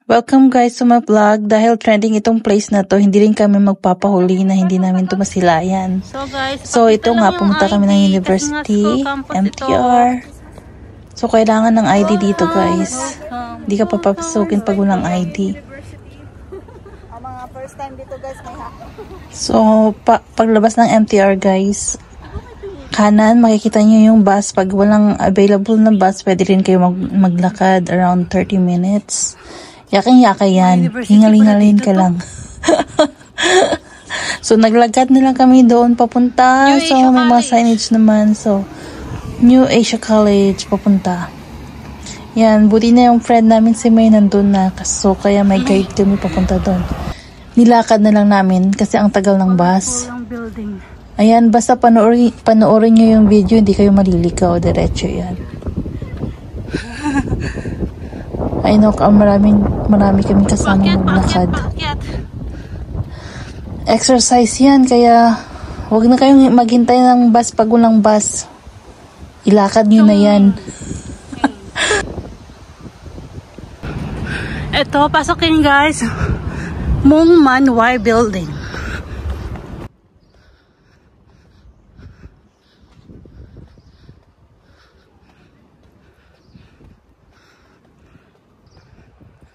Welcome guys to my vlog. Dahil trending itong place na to, hindi rin kami magpapahuli na hindi namin to masilayan. So ito nga, pumunta kami ng university, MTR. So kailangan ng ID dito guys. Hindi ka papapasukin pag walang ID. Mga first time dito guys, may So paglabas ng MTR guys, kanan makikita nyo yung bus. Pag walang available na bus, pwede rin kayo maglakad around 30 minutes. Yaking-yaka yan. Hingal-hingalin ka lang. So, naglagad na lang kami doon papunta. So, may mga signage naman. So, New Asia College papunta. Yan. Buti na yung friend namin si May nandun na. So, kaya may guide kami papunta doon. Nilakad na lang namin kasi ang tagal ng bus. Ayan. Basta panoorin nyo yung video. Hindi kayo malilikaw. Diretso yan. I know, marami kami kasama maglakad. Exercise yan, kaya huwag na kayong maghintay ng bus pag walang bus. Ilakad nyo na yan. Ito, pasokin guys. Mung Man Y Building.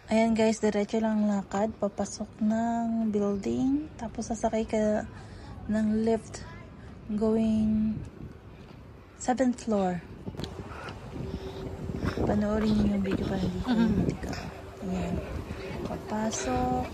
Ayan guys, diretso lang lakad, papasok ng building, tapos sasakay ka ng lift going 7th floor. Panoorin niyo yung video para hindi ka. Ayan, papasok.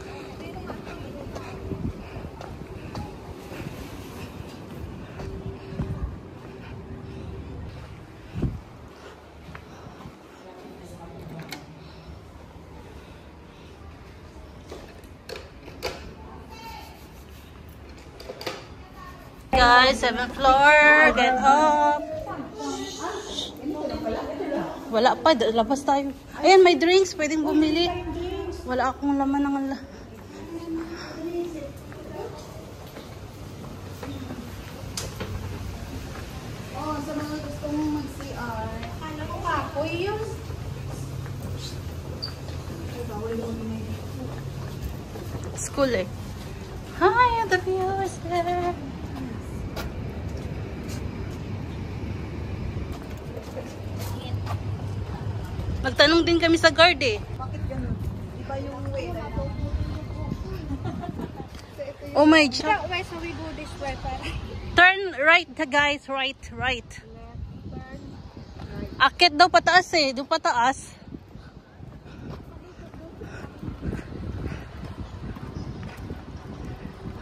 Guys, 7th floor, get up. Wala pa, labas tayo. Ayan, may drinks, pwedeng bumili. Wala akong laman ng sa mga gusto mong mag-CR. Akala ko kapoy yun. school eh. Hi, the view is there. Magtanong din kami sa guard eh. Bakit ganun? Iba yung way na ito. Oh my God. Why so we go this way para? Turn right guys, right. Left, turn, right. Akit daw pataas eh, doon pataas.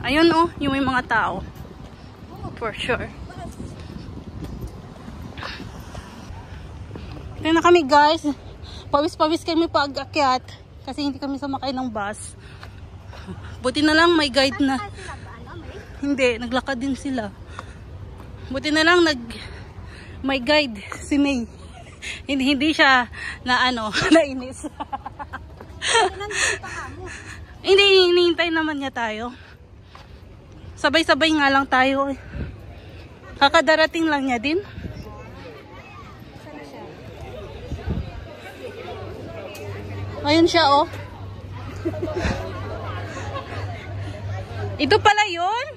Ayun oh, yung may mga tao. For sure. Kaya na kami guys. Pawis-pawis kami pag-akyat kasi hindi kami sumakay ng bus. Buti na lang may guide na. Hindi, naglakad din sila. Buti na lang may guide si May. Hindi siya na nainis. Hindi, hinihintay naman niya tayo. Sabay-sabay nga lang tayo. Kakadarating lang niya din. Ayun siya oh. Ito pala yun.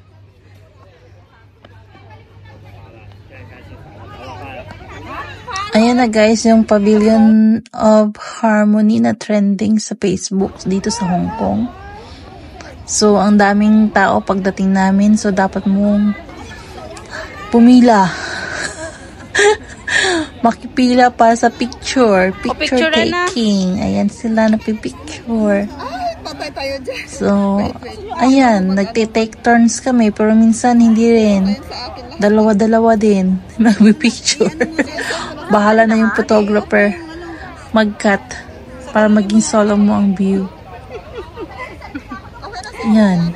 Ayan na guys, yung Pavilion of Harmony na trending sa Facebook dito sa Hong Kong. So, ang daming tao pagdating namin. So, dapat mong pumila. Makipila para sa picture. Picture taking. Ayan sila napipicture. Patay tayo dyan. So, ayan. Nagtitake turns kami. Pero minsan hindi rin. Dalawa-dalawa din. Nagpipicture. Bahala na yung photographer mag-cut para maging solo mo ang view. Ayan.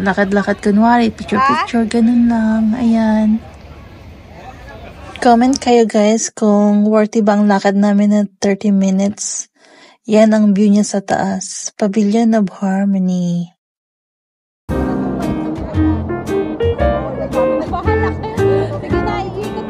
Lakad-lakad kunwari. Picture-picture. Ganun lang. Ayan. Comment kayo guys kung worthy bang lakad namin na 30 minutes. Yan ang view niya sa taas. Pavilion of Harmony. Bahala kayo. Sige na, ikikot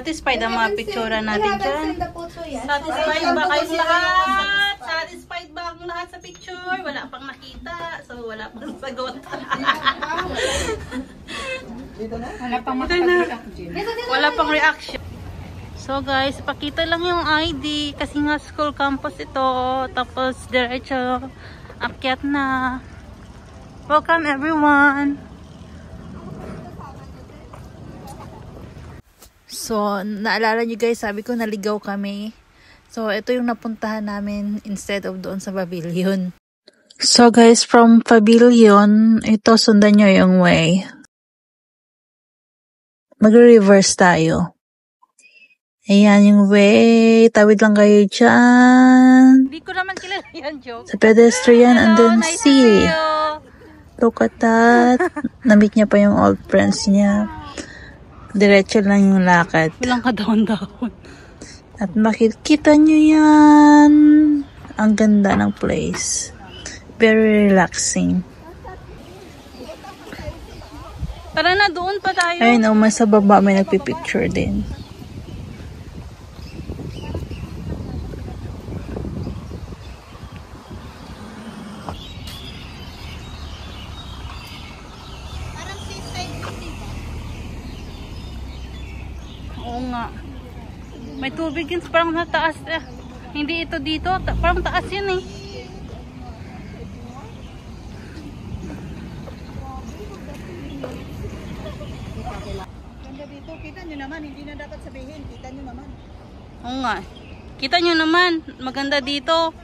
Satisfied ang mga picture natin dyan? Satisfied ba kayong lahat? Satisfied ba ang lahat sa picture? Wala pang nakita. So, wala pang sagot. Wala pang reaction. So guys, pakita lang yung ID. Kasi nga school campus ito. Tapos, diretso. Akyat na. Welcome everyone! So, naalala nyo guys, sabi ko naligaw kami. So, ito yung napuntahan namin instead of doon sa pavilion. So guys, from pavilion, ito sundan nyo yung way. Mag-reverse tayo. Ayan yung way. Tawid lang kayo dyan. Hindi ko naman kilala yan, joke. Sa pedestrian and then nice see. Look at that. Na-meet niya pa yung old friends niya. Diretso lang yung lakad. Walang kadahon-dahon. At makikita nyo yan. Ang ganda ng place. Very relaxing. Tara na, doon pa tayo. Ayun, may sa baba may nagpipicture din. Oo nga. May tubig yun. Parang nataas. Hindi ito dito. Parang taas yun eh. Ganda dito. Kita nyo naman. Hindi na dapat sabihin. Kita nyo naman. Oo nga. Kita nyo naman. Maganda dito.